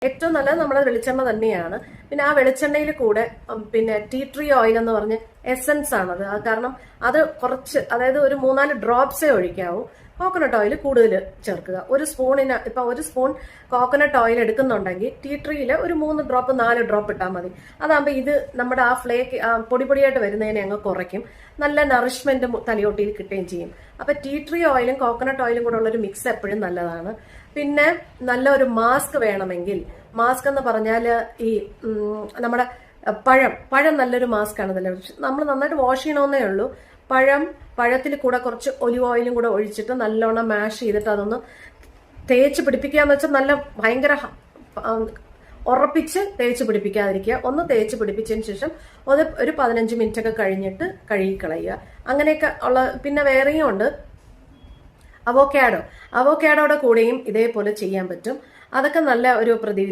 ഏറ്റവും നല്ലത് നമ്മുടെ വെളിച്ചെണ്ണ തന്നെയാണ്. പിന്നെ ആ വെളിച്ചെണ്ണയിൽ കൂടെ പിന്നെ ടീ ട്രീ ഓയിൽ എന്ന് പറഞ്ഞ് എസൻസ് ആണത്. കാരണം അത് കുറച്ച്, അതായത് ഒരു 3-4 ഡ്രോപ്സേ ഒഴിക്കാവൂ. കോക്കനട്ട് ഓയിൽ കൂടുതൽ ചേർക്കുക. ഒരു സ്പൂണിന് ഇപ്പൊ ഒരു സ്പൂൺ കോക്കനട്ട് ഓയിൽ എടുക്കുന്നുണ്ടെങ്കിൽ ടീ ട്രീയിൽ ഒരു 3 ഡ്രോപ്പ് 4 ഡ്രോപ്പ് ഇട്ടാൽ മതി. അതാകുമ്പോൾ ഇത് നമ്മുടെ ആ ഫ്ലേക്ക് പൊടിയായിട്ട് വരുന്നതിനെ അങ്ങ് കുറയ്ക്കും. നല്ല നറിഷ്മെന്റ് തലയോട്ടിയിൽ കിട്ടുകയും ചെയ്യും. അപ്പൊ ടീ ട്രീ ഓയിലും കോക്കനട്ട് ഓയിലും കൂടെ ഉള്ളൊരു മിക്സ് എപ്പോഴും നല്ലതാണ്. പിന്നെ നല്ല ഒരു മാസ്ക് വേണമെങ്കിൽ, മാസ്ക് എന്ന് പറഞ്ഞാൽ ഈ നമ്മുടെ പഴം നല്ലൊരു മാസ്ക് ആണ്. നമ്മൾ നന്നായിട്ട് വാഷ് ചെയ്യണമെന്നേ ഉള്ളൂ. പഴത്തിൽ കൂടെ കുറച്ച് ഒലിവ് ഓയിലും കൂടെ ഒഴിച്ചിട്ട് നല്ലോണം മാഷ് ചെയ്തിട്ട് അതൊന്ന് തേച്ച് പിടിപ്പിക്കാന്ന് വെച്ചാൽ നല്ല ഭയങ്കര ഉറപ്പിച്ച് തേച്ച് പിടിപ്പിക്കാതിരിക്കുക. ഒന്ന് തേച്ച് പിടിപ്പിച്ചതിന് ശേഷം ഒരു 15 മിനിറ്റ് ഒക്കെ കഴിഞ്ഞിട്ട് കഴുകിക്കളയുക. അങ്ങനെയൊക്കെ ഉള്ള. പിന്നെ വേറെയും ഉണ്ട് അവോക്കാഡോയുടെ കൂടെയും ഇതേപോലെ ചെയ്യാൻ പറ്റും. അതൊക്കെ നല്ല ഒരു